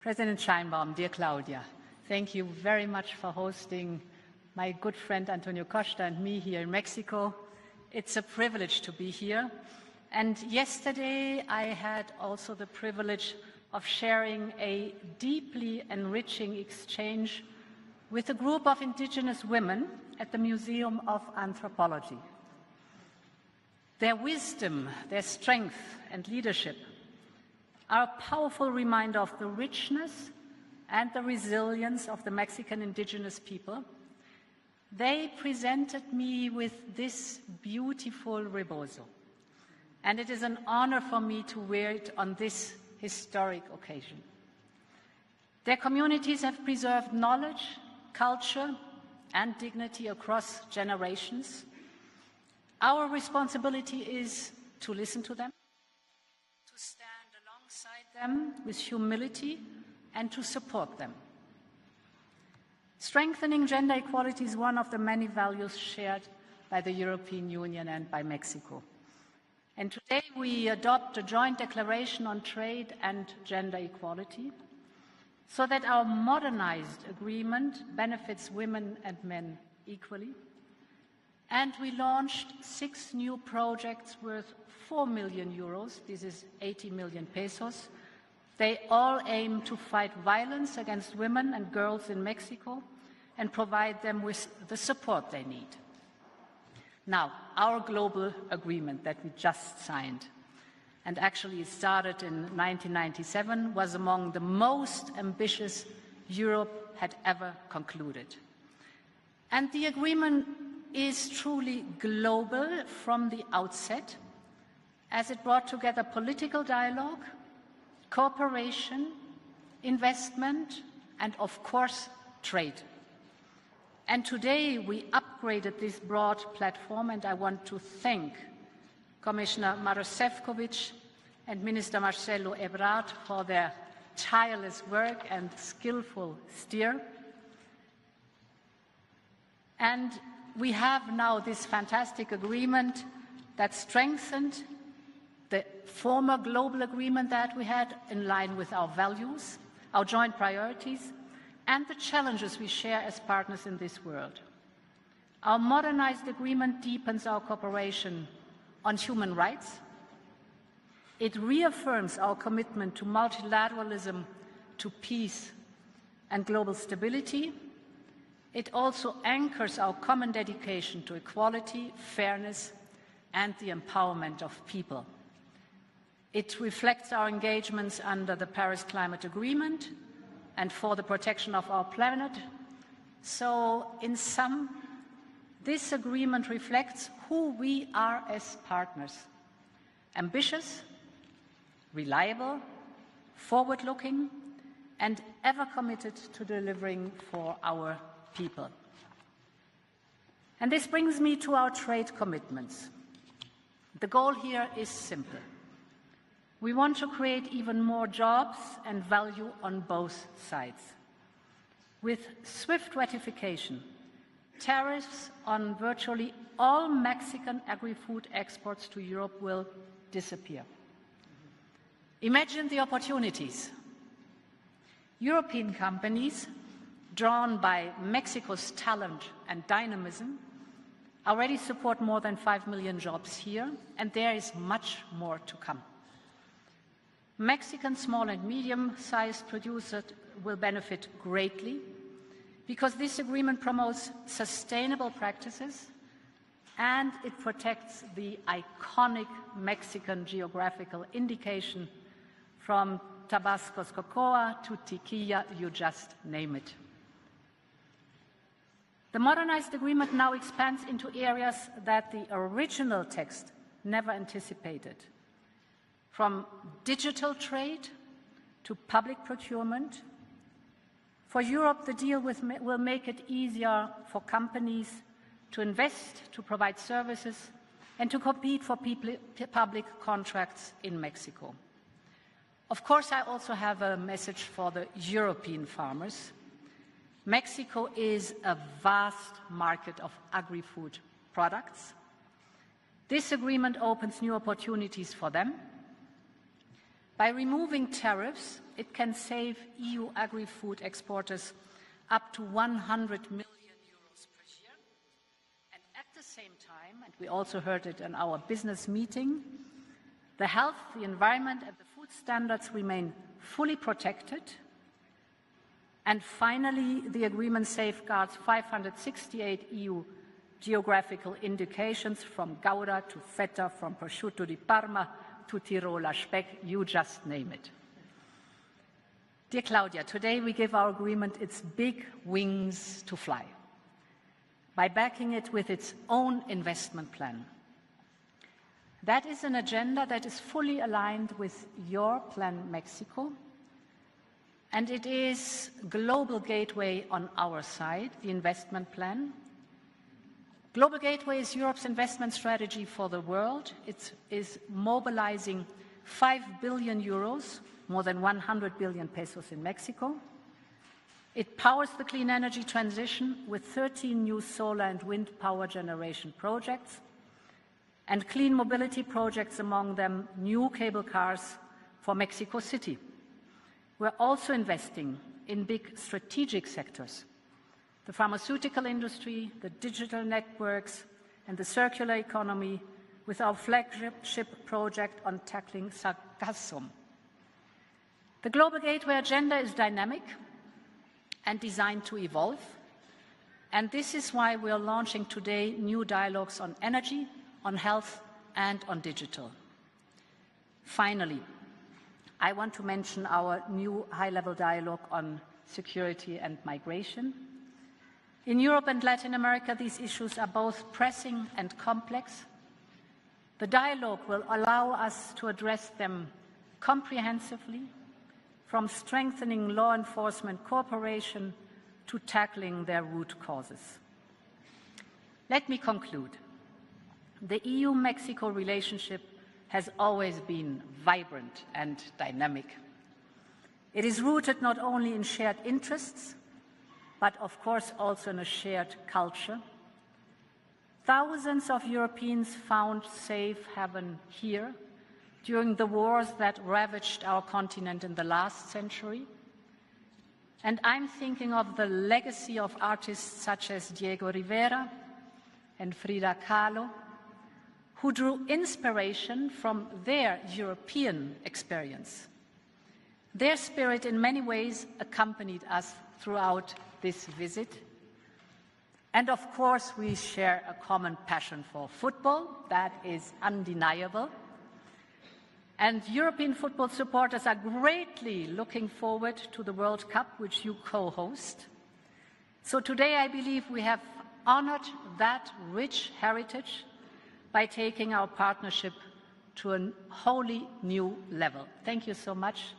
President Scheinbaum, dear Claudia, thank you very much for hosting my good friend Antonio Costa and me here in Mexico. It's a privilege to be here. And yesterday I had also the privilege of sharing a deeply enriching exchange with a group of indigenous women at the Museum of Anthropology. Their wisdom, their strength and leadership are a powerful reminder of the richness and the resilience of the Mexican indigenous people. They presented me with this beautiful rebozo, and it is an honor for me to wear it on this historic occasion. Their communities have preserved knowledge, culture, and dignity across generations. Our responsibility is to listen to them, to stand alongside them with humility, and to support them. Strengthening gender equality is one of the many values shared by the European Union and by Mexico. And today we adopt a joint declaration on trade and gender equality so that our modernized agreement benefits women and men equally. And we launched 6 new projects worth 4 million euros. This is 80 million pesos. They all aim to fight violence against women and girls in Mexico and provide them with the support they need. Now, our global agreement that we just signed, and actually it started in 1997, was among the most ambitious Europe had ever concluded. And the agreement is truly global from the outset, as it brought together political dialogue, cooperation, investment, and of course, trade. And today we upgraded this broad platform, and I want to thank Commissioner Maroš Šefčovič and Minister Marcelo Ebrard for their tireless work and skillful steer. And we have now this fantastic agreement that strengthened the former global agreement that we had in line with our values, our joint priorities, and the challenges we share as partners in this world. Our modernized agreement deepens our cooperation on human rights. It reaffirms our commitment to multilateralism, to peace and global stability. It also anchors our common dedication to equality, fairness, and the empowerment of people. It reflects our engagements under the Paris Climate Agreement and for the protection of our planet. So, in sum, this agreement reflects who we are as partners: ambitious, reliable, forward-looking, and ever committed to delivering for our people. And this brings me to our trade commitments. The goal here is simple. We want to create even more jobs and value on both sides. With swift ratification, tariffs on virtually all Mexican agri-food exports to Europe will disappear. Imagine the opportunities. European companies, drawn by Mexico's talent and dynamism, already support more than 5 million jobs here, and there is much more to come. Mexican small and medium-sized producers will benefit greatly because this agreement promotes sustainable practices and it protects the iconic Mexican geographical indication from Tabasco's cocoa to Tequila, you just name it. The modernized agreement now expands into areas that the original text never anticipated, from digital trade to public procurement. For Europe, the deal will make it easier for companies to invest, to provide services, and to compete for public contracts in Mexico. Of course, I also have a message for the European farmers. Mexico is a vast market of agri-food products. This agreement opens new opportunities for them. By removing tariffs, it can save EU agri-food exporters up to 100 million euros per year. And at the same time, and we also heard it in our business meeting, the health, the environment, and the food standards remain fully protected. And finally, the agreement safeguards 568 EU geographical indications from Gouda to Feta, from Prosciutto di Parma to Tiroler Speck, you just name it. Dear Claudia, today we give our agreement its big wings to fly by backing it with its own investment plan. That is an agenda that is fully aligned with your plan, Mexico, and it is Global Gateway on our side, the investment plan. Global Gateway is Europe's investment strategy for the world. It is mobilizing 5 billion euros, more than 100 billion pesos in Mexico. It powers the clean energy transition with 13 new solar and wind power generation projects and clean mobility projects, among them new cable cars for Mexico City. We're also investing in big strategic sectors: the pharmaceutical industry, the digital networks, and the circular economy, with our flagship project on tackling sargassum. The Global Gateway agenda is dynamic and designed to evolve, and this is why we are launching today new dialogues on energy, on health, and on digital. Finally, I want to mention our new high-level dialogue on security and migration. In Europe and Latin America, these issues are both pressing and complex. The dialogue will allow us to address them comprehensively, from strengthening law enforcement cooperation to tackling their root causes. Let me conclude. The EU-Mexico relationship has always been vibrant and dynamic. It is rooted not only in shared interests, but of course also in a shared culture. Thousands of Europeans found safe haven here during the wars that ravaged our continent in the last century. And I'm thinking of the legacy of artists such as Diego Rivera and Frida Kahlo, who drew inspiration from their European experience. Their spirit in many ways accompanied us throughout this visit. And of course, we share a common passion for football. That is undeniable. And European football supporters are greatly looking forward to the World Cup, which you co-host. So today, I believe we have honored that rich heritage by taking our partnership to a wholly new level. Thank you so much.